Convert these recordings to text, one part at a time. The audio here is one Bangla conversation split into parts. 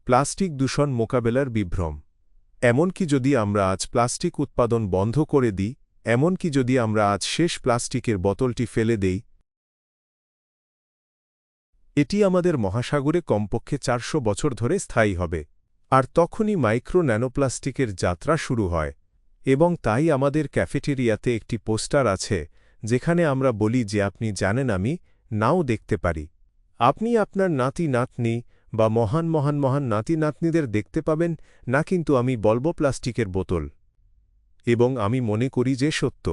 প্লাস্টিক দূষণ মোকাবেলার বিভ্রম। এমনকি যদি আমরা আজ প্লাস্টিক উৎপাদন বন্ধ করে দিই, এমনকি যদি আমরা আজ শেষ প্লাস্টিকের বোতলটি ফেলে দেই, এটি আমাদের মহাসাগরে কমপক্ষে 400 বছর ধরে স্থায়ী হবে। আর তখনই মাইক্রো ন্যানোপ্লাস্টিকের যাত্রা শুরু হয়। এবং তাই আমাদের ক্যাফেটেরিয়াতে একটি পোস্টার আছে, যেখানে আমরা বলি যে আপনি জানেন আমি নাও দেখতে পারি। আপনি আপনার নাতি-নাতনি বা মহান নাতি-নাতনিদের দেখতে পাবেন না, কিন্তু আমি বলব প্লাস্টিকের বোতল। এবং আমি মনে করি যে সত্য।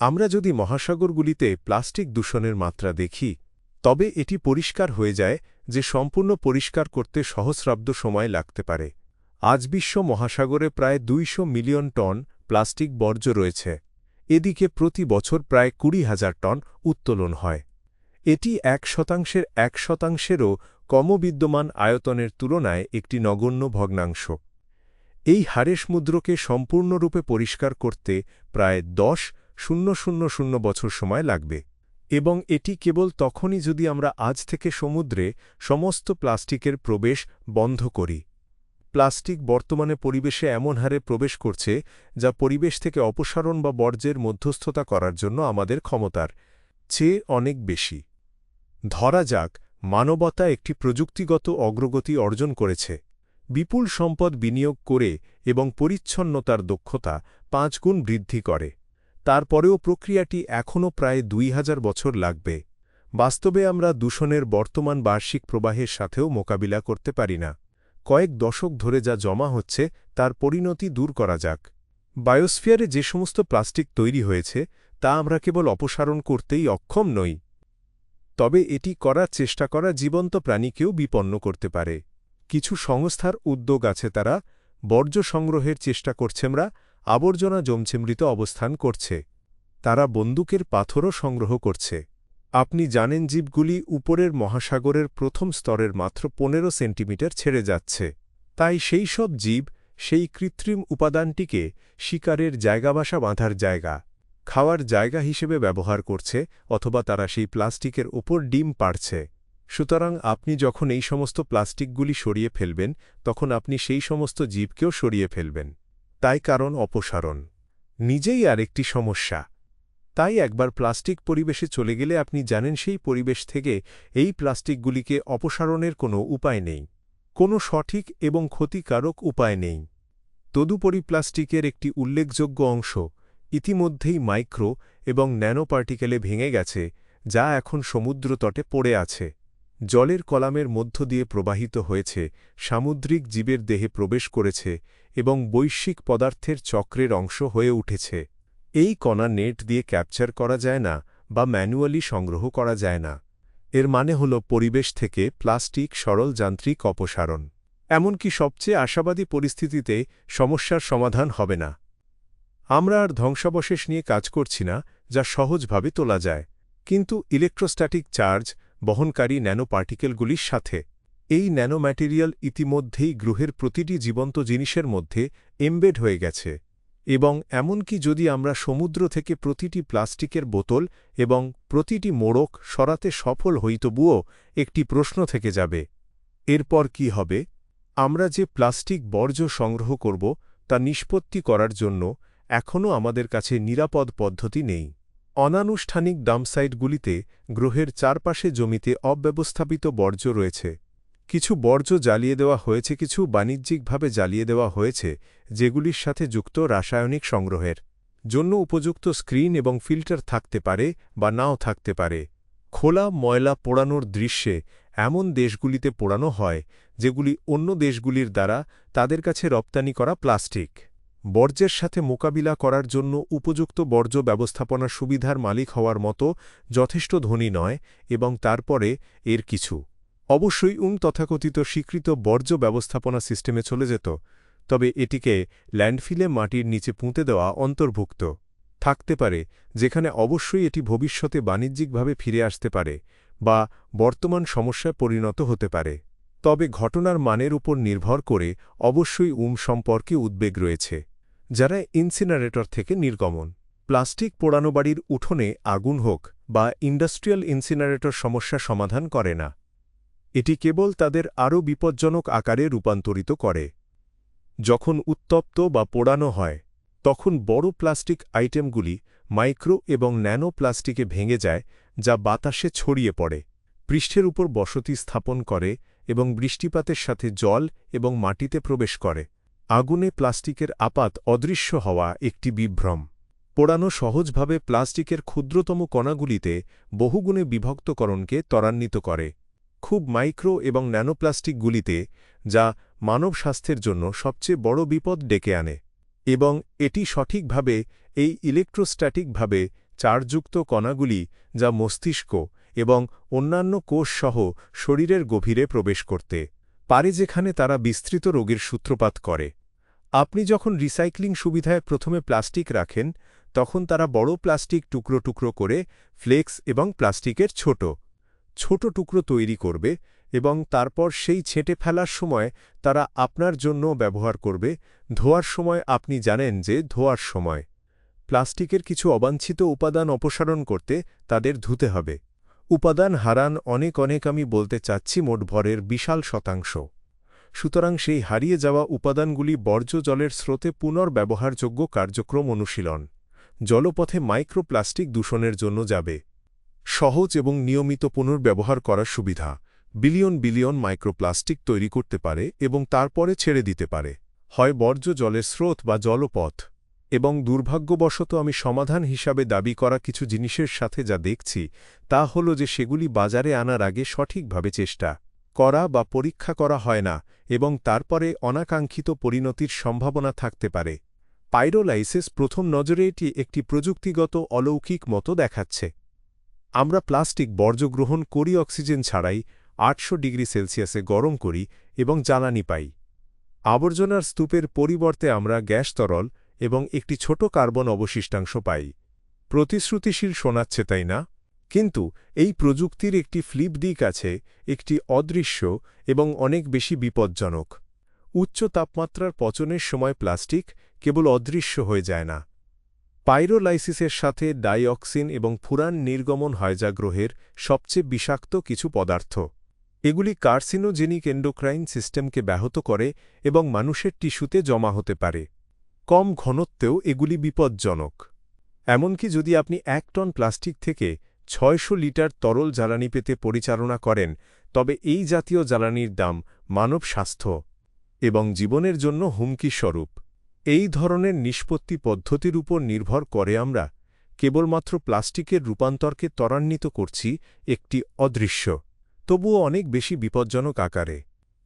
আমরা যদি মহাসাগরগুলিতে প্লাস্টিক দূষণের মাত্রা দেখি, তবে এটি পরিষ্কার হয়ে যায় যে সম্পূর্ণ পরিষ্কার করতে সহস্রাব্দ সময় লাগতে পারে। আজ বিশ্ব মহাসাগরে প্রায় 200 মিলিয়ন টন প্লাস্টিক বর্জ্য রয়েছে। এদিকে প্রতি বছর প্রায় 20,000 টন উত্তোলন হয়। এটি 1%-1%-এরও কম বিদ্যমান আয়তনের তুলনায় একটি নগণ্য ভগ্নাংশ। এই হারে সমুদ্রকে সম্পূর্ণরূপে পরিষ্কার করতে প্রায় 10,000 বছর সময় লাগবে। এবং এটি কেবল তখনই যদি আমরা আজ থেকে সমুদ্রে সমস্ত প্লাস্টিকের প্রবেশ বন্ধ করি। প্লাস্টিক বর্তমানে পরিবেশে এমন হারে প্রবেশ করছে, যা পরিবেশ থেকে অপসারণ বা বর্জ্যের মধ্যস্থতা করার জন্য আমাদের ক্ষমতার চেয়ে অনেক বেশি। ধরা যাক, মানবতা একটি প্রযুক্তিগত অগ্রগতি অর্জন করেছে, বিপুল সম্পদ বিনিয়োগ করে এবং পরিচ্ছন্নতার দক্ষতা 5 গুণ বৃদ্ধি করে। তারপরেও প্রক্রিয়াটি এখনও প্রায় 2000 বছর লাগবে। বাস্তবে আমরা দূষণের বর্তমান বার্ষিক প্রবাহের সাথেও মোকাবিলা করতে পারি না। কয়েক দশক ধরে যা জমা হচ্ছে তার পরিণতি দূর করা যাক। বায়োস্ফিয়ারে যে সমস্ত প্লাস্টিক তৈরি হয়েছে তা আমরা কেবল অপসারণ করতেই অক্ষম নই, তবে এটি করার চেষ্টা করা জীবন্ত প্রাণীকেও বিপন্ন করতে পারে। কিছু সংস্থার উদ্যোগ আছে, তারা বর্জ্য সংগ্রহের চেষ্টা করছে, আবর্জনা জমছে মৃত অবস্থান করছে। তারা বন্দুকের পাথরও সংগ্রহ করছে। আপনি জানেন জীবগুলি উপরের মহাসাগরের প্রথম স্তরের মাত্র 15 সেন্টিমিটার ছেড়ে যাচ্ছে। তাই সেই সব জীব সেই কৃত্রিম উপাদানটিকে শিকারের জায়গাবাসা বাঁধার জায়গা, খাওয়ার জায়গা হিসেবে ব্যবহার করছে, অথবা তারা সেই প্লাস্টিকের ওপর ডিম পাড়ছে। সুতরাং আপনি যখন এই সমস্ত প্লাস্টিকগুলি সরিয়ে ফেলবেন, তখন আপনি সেই সমস্ত জীবকেও সরিয়ে ফেলবেন। তাই কারণ অপসারণ নিজেই আরেকটি সমস্যা। তাই একবার প্লাস্টিক পরিবেশে চলে গেলে আপনি জানেন সেই পরিবেশ থেকে এই প্লাস্টিকগুলিকে অপসারণের কোনো উপায় নেই, কোনো সঠিক এবং ক্ষতিকারক উপায় নেই। তদুপরি প্লাস্টিকের একটি উল্লেখযোগ্য অংশ ইতিমধ্যেই মাইক্রো এবং ন্যানো পার্টিকেলে ভেঙে গেছে, যা এখন সমুদ্রতটে পড়ে আছে, জলের কলামের মধ্য দিয়ে প্রবাহিত হয়েছে, সামুদ্রিক জীবের দেহে প্রবেশ করেছে এবং বৈশ্বিক পদার্থের চক্রের অংশ হয়ে উঠেছে। এই কণা নেট দিয়ে ক্যাপচার করা যায় না বা ম্যানুয়ালি সংগ্রহ করা যায় না। এর মানে হল পরিবেশ থেকে প্লাস্টিক সরল যান্ত্রিক অপসারণ। এমনকি সবচেয়ে আশাবাদী পরিস্থিতিতে সমস্যার সমাধান হবে না। আমরা আর ধ্বংসাবশেষ নিয়ে কাজ করছি না যা সহজভাবে তোলা যায়, কিন্তু ইলেকট্রোস্ট্যাটিক চার্জ বহনকারী ন্যানো পার্টিকেলগুলির সাথে। এই ন্যানো ম্যাটেরিয়াল ইতিমধ্যেই গ্রহের প্রতিটি জীবন্ত জিনিসের মধ্যে এমবেড হয়ে গেছে। এবং এমনকি যদি আমরা সমুদ্র থেকে প্রতিটি প্লাস্টিকের বোতল এবং প্রতিটি মোড়ক সরাতে সফল হই, তবুও একটি প্রশ্ন থেকে যাবে, এরপর কি হবে? আমরা যে প্লাস্টিক বর্জ্য সংগ্রহ করব তা নিষ্পত্তি করার জন্য এখনও আমাদের কাছে নিরাপদ পদ্ধতি নেই। অনানুষ্ঠানিক ডাম্পসাইটগুলিতে গ্রহের চারপাশে জমিতে অব্যবস্থাপিত বর্জ্য রয়েছে। কিছু বর্জ্য জ্বালিয়ে দেওয়া হয়েছে, কিছু বাণিজ্যিকভাবে জ্বালিয়ে দেওয়া হয়েছে, যেগুলির সাথে যুক্ত রাসায়নিক সংগ্রহের জন্য উপযুক্ত স্ক্রিন এবং ফিল্টার থাকতে পারে বা নাও থাকতে পারে। খোলা ময়লা পোড়ানোর দৃশ্যে এমন দেশগুলিতে পোড়ানো হয় যেগুলি অন্য দেশগুলির দ্বারা তাদের কাছে রপ্তানি করা প্লাস্টিক বর্জ্যের সাথে মোকাবিলা করার জন্য উপযুক্ত বর্জ্য ব্যবস্থাপনা সুবিধার মালিক হওয়ার মতো যথেষ্ট ধনী নয়। এবং তারপরে এর কিছু অবশ্যই তথাকথিত স্বীকৃত বর্জ্য ব্যবস্থাপনা সিস্টেমে চলে যেত, তবে এটিকে ল্যান্ডফিলে মাটির নিচে পুঁতে দেওয়া অন্তর্ভুক্ত থাকতে পারে, যেখানে অবশ্যই এটি ভবিষ্যতে বাণিজ্যিকভাবে ফিরে আসতে পারে বা বর্তমান সমস্যায় পরিণত হতে পারে। তবে ঘটনার মানের উপর নির্ভর করে অবশ্যই সম্পর্কে উদ্বেগ রয়েছে, যারা ইনসিনারেটর থেকে নির্গমন প্লাস্টিক পোড়ানো বাড়ির উঠোনে আগুন হোক বা ইন্ডাস্ট্রিয়াল ইনসিনারেটর সমস্যা সমাধান করে না। এটি কেবল তাদের আরও বিপজ্জনক আকারে রূপান্তরিত করে। যখন উত্তপ্ত বা পোড়ানো হয় তখন বড় প্লাস্টিক আইটেমগুলি মাইক্রো এবং ন্যানো প্লাস্টিকে ভেঙে যায়, যা বাতাসে ছড়িয়ে পড়ে, পৃষ্ঠের উপর বসতি স্থাপন করে এবং বৃষ্টিপাতের সাথে জল এবং মাটিতে প্রবেশ করে। আগুনে প্লাস্টিকের আপাত অদৃশ্য হওয়া একটি বিভ্রম। পোড়ানো সহজভাবে প্লাস্টিকের ক্ষুদ্রতম কণাগুলিতে বহুগুণে বিভক্তকরণকে ত্বরান্বিত করে, খুব মাইক্রো এবং ন্যানোপ্লাস্টিকগুলিতে, যা মানব স্বাস্থ্যের জন্য সবচেয়ে বড় বিপদ ডেকে আনে। এবং এটি সঠিকভাবে এই ইলেকট্রোস্ট্যাটিকভাবে চার্জযুক্ত কণাগুলি, যা মস্তিষ্ক এবং অন্যান্য কোষ সহ শরীরের গভীরে প্রবেশ করতে পারে, যেখানে তারা বিস্তৃত রোগের সূত্রপাত করে। আপনি যখন রিসাইক্লিং সুবিধায় প্রথমে প্লাস্টিক রাখেন, তখন তারা বড় প্লাস্টিক টুকরো টুকরো করে ফ্লেক্স এবং প্লাস্টিকের ছোট ছোট টুকরো তৈরি করবে এবং তারপর সেই ছেঁটে ফেলার সময় তারা আপনার জন্য ব্যবহার করবে। ধোয়ার সময় আপনি জানেন যে ধোয়ার সময় প্লাস্টিকের কিছু অবাঞ্ছিত উপাদান অপসারণ করতে তাদের ধুতে হবে। উপাদান হারান অনেক আমি বলতে চাচ্ছি মোট ভরের বিশাল শতাংশ। সুতরাং সেই হারিয়ে যাওয়া উপাদানগুলি বর্জ্য জলের স্রোতে পুনর্ব্যবহারযোগ্য কার্যক্রম অনুশীলন জলপথে মাইক্রোপ্লাস্টিক দূষণের জন্য যাবে। সহজ এবং নিয়মিত পুনর্ব্যবহার করার সুবিধা বিলিয়ন মাইক্রোপ্লাস্টিক তৈরি করতে পারে এবং তারপরে ছেড়ে দিতে পারে, হয় বর্জ্য জলের স্রোত বা জলপথ। এবং দুর্ভাগ্যবশত আমি সমাধান হিসাবে দাবি করা কিছু জিনিসের সাথে যা দেখছি তা হল যে সেগুলি বাজারে আনার আগে সঠিকভাবে চেষ্টা করা বা পরীক্ষা করা হয় না এবং তারপরে অনাকাঙ্ক্ষিত পরিণতির সম্ভাবনা থাকতে পারে। পাইরোলাইসিস প্রথম নজরে এটি একটি প্রযুক্তিগত অলৌকিক মতো দেখাচ্ছে। আমরা প্লাস্টিক বর্জ্য গ্রহণ করি অক্সিজেন ছাড়াই ৮০০ ডিগ্রি সেলসিয়াসে গরম করি এবং জ্বালানি পাই। আবর্জনার স্তূপের পরিবর্তে আমরা গ্যাস তরল এবং একটি ছোট কার্বন অবশিষ্টাংশ পাই। প্রতিশ্রুতিশীল শোনাচ্ছে, তাই না? কিন্তু এই প্রযুক্তির একটি ফ্লিপ দিক আছে, একটি অদৃশ্য এবং অনেক বেশি বিপজ্জনক। উচ্চ তাপমাত্রার পচনের সময় প্লাস্টিক কেবল অদৃশ্য হয়ে যায় না, পাইরোলাইসিসের সাথে ডাইঅক্সিন এবং ফুরান নির্গমন হয়, যা গ্রহের সবচেয়ে বিষাক্ত কিছু পদার্থ। এগুলি কার্সিনোজেনিক এন্ডোক্রাইন সিস্টেমকে ব্যাহত করে এবং মানুষের টিস্যুতে জমা হতে পারে। কম ঘনত্বেও এগুলি বিপজ্জনক। এমনকি যদি আপনি ১ টন প্লাস্টিক থেকে ৬০০ লিটার তরল জ্বালানি পেতে পরিচালনা করেন, তবে এই জাতীয় জ্বালানির দাম মানব স্বাস্থ্য এবং জীবনের জন্য হুমকি স্বরূপ। এই ধরনের নিষ্পত্তি পদ্ধতির উপর নির্ভর করে আমরা কেবলমাত্র প্লাস্টিকের রূপান্তরকে ত্বরান্বিত করছি একটি অদৃশ্য, তবুও অনেক বেশি বিপজ্জনক আকারে।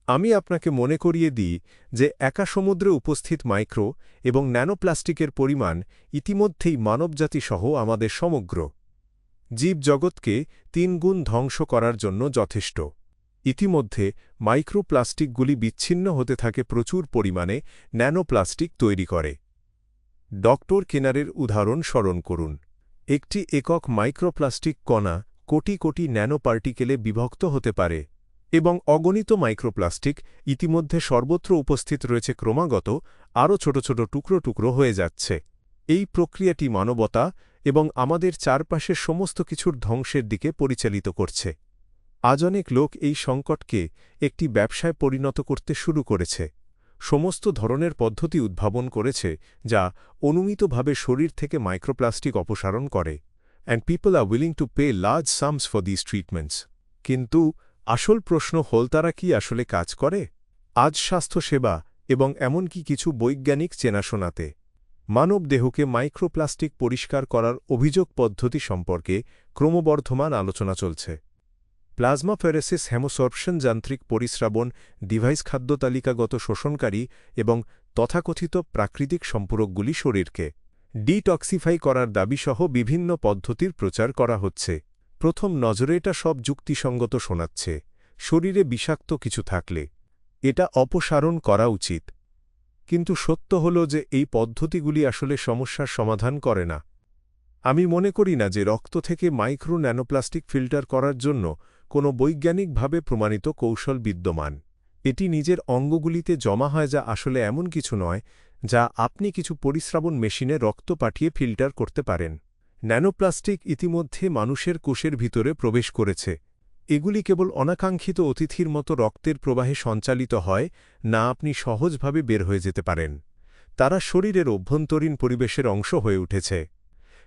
আমি আপনাকে মনে করিয়ে দিই যে একা সমুদ্রে উপস্থিত মাইক্রো এবং ন্যানোপ্লাস্টিকের পরিমাণ ইতিমধ্যেই মানবজাতি সহ আমাদের সমগ্র জীবজগৎকে ৩ গুণ ধ্বংস করার জন্য যথেষ্ট। ইতিমধ্যে মাইক্রোপ্লাস্টিকগুলি বিচ্ছিন্ন হতে থাকে প্রচুর পরিমাণে ন্যানোপ্লাস্টিক তৈরি করে। ডক্টর কেনারের উদাহরণ স্মরণ করুন। একটি একক মাইক্রোপ্লাস্টিক কণা কোটি কোটি ন্যানোপার্টিকেলে বিভক্ত হতে পারে এবং অগণিত মাইক্রোপ্লাস্টিক ইতিমধ্যে সর্বত্র উপস্থিত রয়েছে, ক্রমাগত আরও ছোট ছোট টুকরো টুকরো হয়ে যাচ্ছে। এই প্রক্রিয়াটি মানবতা এবং আমাদের চারপাশের সমস্ত কিছুর ধ্বংসের দিকে পরিচালিত করছে। আজ অনেক লোক এই সংকটকে একটি ব্যবসায় পরিণত করতে শুরু করেছে। সমস্ত ধরনের পদ্ধতি উদ্ভাবন করেছে যা অনুমিতভাবে শরীর থেকে মাইক্রোপ্লাস্টিক অপসারণ করে। And people are willing to pay large sums for this treatments. কিন্তু আসল প্রশ্ন হল, তারা কি আসলে কাজ করে? আজ স্বাস্থ্যসেবা এবং এমনকি কিছু বৈজ্ঞানিক চেনাশোনাতে মানব দেহকে মাইক্রোপ্লাস্টিক পরিষ্কার করার অভিযোগ পদ্ধতি সম্পর্কে ক্রমবর্ধমান আলোচনা চলছে। প্লাজমাফেরেসিস হেমোসর্পশন যান্ত্রিক পরিস্রাবণ ডিভাইস খাদ্য তালিকাগত শোষণকারী এবং তথাকথিত প্রাকৃতিক সম্পূরকগুলি শরীরকে ডিটক্সিফাই করার দাবিসহ বিভিন্ন পদ্ধতির প্রচার করা হচ্ছে। প্রথম নজরে এটা সব যুক্তিসঙ্গত শোনাচ্ছে। শরীরে বিষাক্ত কিছু থাকলে এটা অপসারণ করা উচিত। কিন্তু সত্য হল যে এই পদ্ধতিগুলি আসলে সমস্যার সমাধান করে না। আমি মনে করি না যে রক্ত থেকে মাইক্রো ন্যানোপ্লাস্টিক ফিল্টার করার জন্য কোনো বৈজ্ঞানিকভাবে প্রমাণিত কৌশল বিদ্যমান। এটি নিজের অঙ্গগুলিতে জমা হয়, যা আসলে এমন কিছু নয় যা আপনি কিছু পরিস্রাবণ মেশিনে রক্ত পাঠিয়ে ফিল্টার করতে পারেন। ন্যানোপ্লাস্টিক ইতিমধ্যে মানুষের কোষের ভিতরে প্রবেশ করেছে। এগুলি কেবল অনাকাঙ্ক্ষিত অতিথির মতো রক্তের প্রবাহে সঞ্চালিত হয়, না আপনি সহজভাবে বের হয়ে যেতে পারেন। তারা শরীরের অভ্যন্তরীণ পরিবেশের অংশ হয়ে উঠেছে।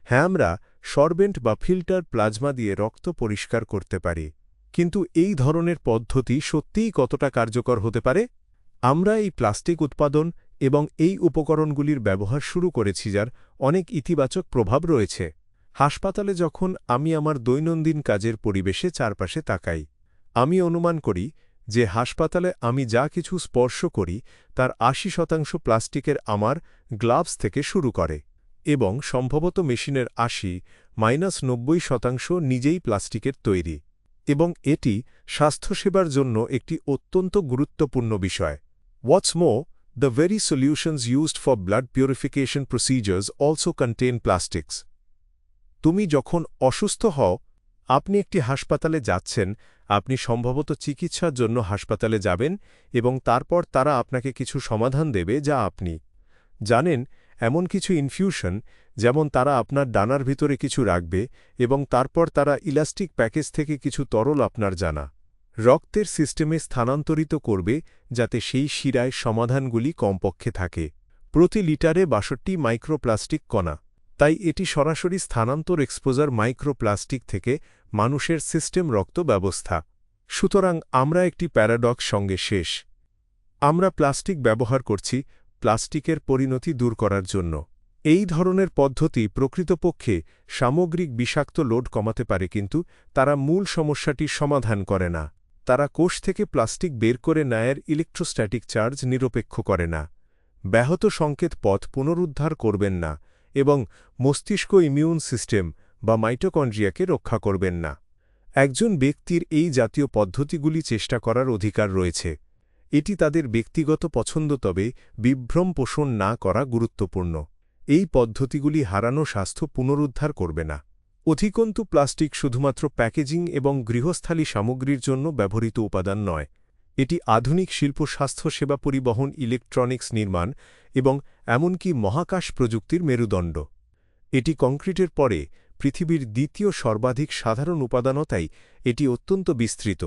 হ্যাঁ, আমরা সরবেন্ট বা ফিল্টার প্লাজমা দিয়ে রক্ত পরিষ্কার করতে পারি, কিন্তু এই ধরনের পদ্ধতি সত্যিই কতটা কার্যকর হতে পারে? আমরা এই প্লাস্টিক উৎপাদন এবং এই উপকরণগুলির ব্যবহার শুরু করেছি, যার অনেক ইতিবাচক প্রভাব রয়েছে। হাসপাতালে যখন আমি আমার দৈনন্দিন কাজের পরিবেশে চারপাশে তাকাই, আমি অনুমান করি যে হাসপাতালে আমি যা কিছু স্পর্শ করি তার ৮০% প্লাস্টিকের আমার গ্লাভস থেকে শুরু করে, এবং সম্ভবত মেশিনের ৮০–৯০% নিজেই প্লাস্টিকের তৈরি। এবং এটি স্বাস্থ্যসেবার জন্য একটি অত্যন্ত গুরুত্বপূর্ণ বিষয়। What's more, the very solutions used for blood purification procedures also contain plastics. তুমি যখন অসুস্থ হও, আপনি একটি হাসপাতালে যাচ্ছেন, আপনি সম্ভবত চিকিৎসার জন্য হাসপাতালে যাবেন এবং তারপর তারা আপনাকে কিছু সমাধান দেবে যা আপনি জানেন। এমন কিছু ইনফিউশন, যেমন তারা আপনার ডানার ভিতরে কিছু রাখবে এবং তারপর তারা ইলাস্টিক প্যাকেজ থেকে কিছু তরল আপনার জানা রক্তের সিস্টেমে স্থানান্তরিত করবে, যাতে সেই শিরায় সমাধানগুলি কমপক্ষে থাকে। প্রতি লিটারে ৬২ মাইক্রোপ্লাস্টিক কণা। তাই এটি সরাসরি স্থানান্তর এক্সপোজার মাইক্রোপ্লাস্টিক থেকে মানুষের সিস্টেম রক্ত ব্যবস্থা। সুতরাং আমরা একটি প্যারাডক্স সঙ্গে শেষ। আমরা প্লাস্টিক ব্যবহার করছি প্লাস্টিকের পরিণতি দূর করার জন্য। এই ধরনের পদ্ধতি প্রকৃতপক্ষে সামগ্রিক বিষাক্ত লোড কমাতে পারে, কিন্তু তারা মূল সমস্যাটির সমাধান করে না। তারা কোষ থেকে প্লাস্টিক বের করে নেয়ার ইলেকট্রোস্ট্যাটিক চার্জ নিরপেক্ষ করে না, ব্যাহত সংকেত পথ পুনরুদ্ধার করবেন না, এবং মস্তিষ্ক ইমিউন সিস্টেম বা মাইটোকন্ড্রিয়াকে রক্ষা করবেন না। একজন ব্যক্তির এই জাতীয় পদ্ধতিগুলি চেষ্টা করার অধিকার রয়েছে। এটি তাদের ব্যক্তিগত পছন্দ, তবে বিভ্রম পোষণ না করা গুরুত্বপূর্ণ। এই পদ্ধতিগুলি হারানো স্বাস্থ্য পুনরুদ্ধার করবে না। অধিকন্তু প্লাস্টিক শুধুমাত্র প্যাকেজিং এবং গৃহস্থালী সামগ্রীর জন্য ব্যবহৃত উপাদান নয়। এটি আধুনিক শিল্প, স্বাস্থ্যসেবা, পরিবহন, ইলেকট্রনিক্স নির্মাণ এবং এমনকি মহাকাশ প্রযুক্তির মেরুদণ্ড। এটি কংক্রিটের পরে পৃথিবীর দ্বিতীয় সর্বাধিক সাধারণ উপাদানতাই এটি অত্যন্ত বিস্তৃত।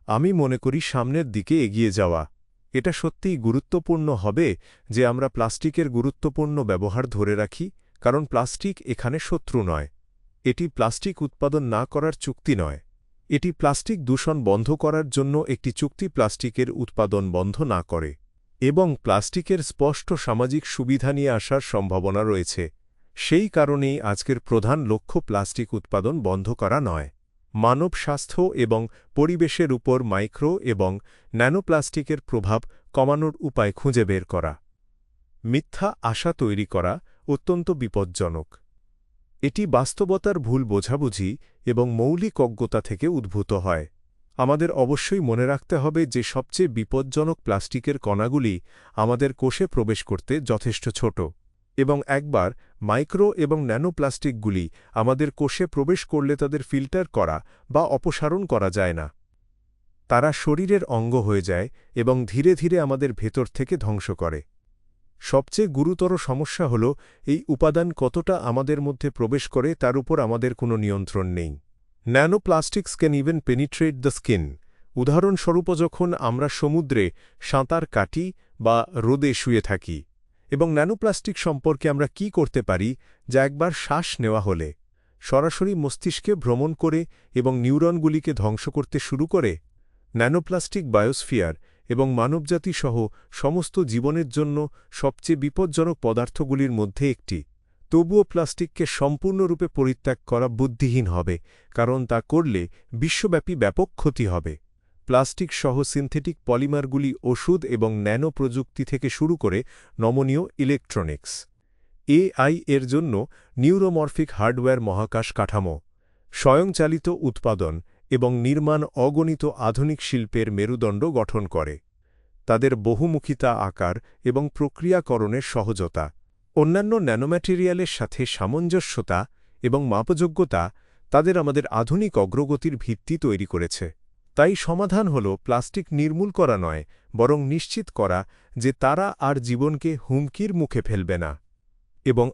আমি মনে করি সামনের দিকে এগিয়ে যাওয়া এটা সত্যিই গুরুত্বপূর্ণ হবে যে আমরা প্লাস্টিকের গুরুত্বপূর্ণ ব্যবহার ধরে রাখি, কারণ প্লাস্টিক এখানে শত্রু নয়। এটি প্লাস্টিক উৎপাদন না করার চুক্তি নয়। এটি প্লাস্টিক দূষণ বন্ধ করার জন্য একটি চুক্তি, প্লাস্টিকের উৎপাদন বন্ধ না করে, এবং প্লাস্টিকের স্পষ্ট সামাজিক সুবিধা নিয়ে আসার সম্ভাবনা রয়েছে। সেই কারণেই আজকের প্রধান লক্ষ্য প্লাস্টিক উৎপাদন বন্ধ করা নয়, মানব স্বাস্থ্য এবং পরিবেশের উপর মাইক্রো এবং ন্যানোপ্লাস্টিকের প্রভাব কমানোর উপায় খুঁজে বের করা। মিথ্যা আশা তৈরি করা অত্যন্ত বিপজ্জনক। এটি বাস্তবতার ভুল বোঝাবুঝি এবং মৌলিক অজ্ঞতা থেকে উদ্ভূত হয়। আমাদের অবশ্যই মনে রাখতে হবে যে সবচেয়ে বিপজ্জনক প্লাস্টিকের কণাগুলি আমাদের কোষে প্রবেশ করতে যথেষ্ট ছোট, এবং একবার মাইক্রো এবং ন্যানোপ্লাস্টিকগুলি আমাদের কোষে প্রবেশ করলে তাদের ফিল্টার করা বা অপসারণ করা যায় না। তারা শরীরের অঙ্গ হয়ে যায় এবং ধীরে ধীরে আমাদের ভেতর থেকে ধ্বংস করে। সবচেয়ে গুরুতর সমস্যা হল এই উপাদান কতটা আমাদের মধ্যে প্রবেশ করে তার উপর আমাদের কোনো নিয়ন্ত্রণ নেই। Nanoplastics can even penetrate the skin. উদাহরণস্বরূপ, যখন আমরা সমুদ্রে সাঁতার কাটি বা রোদে শুয়ে থাকি। এবং ন্যানোপ্লাস্টিক সম্পর্কে আমরা কি করতে পারি, যা একবার শ্বাস নেওয়া হলে সরাসরি মস্তিষ্কে ভ্রমণ করে এবং নিউরনগুলিকে ধ্বংস করতে শুরু করে। ন্যানোপ্লাস্টিক বায়োস্ফিয়ার এবং মানবজাতি সহ সমস্ত জীবনের জন্য সবচেয়ে বিপজ্জনক পদার্থগুলির মধ্যে একটি। তবুও প্লাস্টিককে সম্পূর্ণরূপে পরিত্যাগ করা বুদ্ধিহীন হবে, কারণ তা করলে বিশ্বব্যাপী ব্যাপক ক্ষতি হবে। প্লাস্টিক সহ সিনথেটিক পলিমারগুলি ওষুধ এবং ন্যানো প্রযুক্তি থেকে শুরু করে নমনীয় ইলেকট্রনিক্স, এআই এর জন্য নিউরোমরফিক হার্ডওয়্যার, মহাকাশ কাঠামো, স্বয়ংচালিত উৎপাদন এবং নির্মাণ অগণিত আধুনিক শিল্পের মেরুদণ্ড গঠন করে। তাদের বহুমুখিতা, আকার এবং প্রক্রিয়াকরণের সহজতা, অন্যান্য ন্যানোম্যাটেরিয়ালের সাথে সামঞ্জস্যতা এবং মাপযোগ্যতা তাদের আমাদের আধুনিক অগ্রগতির ভিত্তি তৈরি করেছে। তাই সমাধান হল প্লাস্টিক নির্মূল করা নয়, বরং নিশ্চিত করা যে তারা আর জীবনকে হুমকির মুখে ফেলবে না। এবং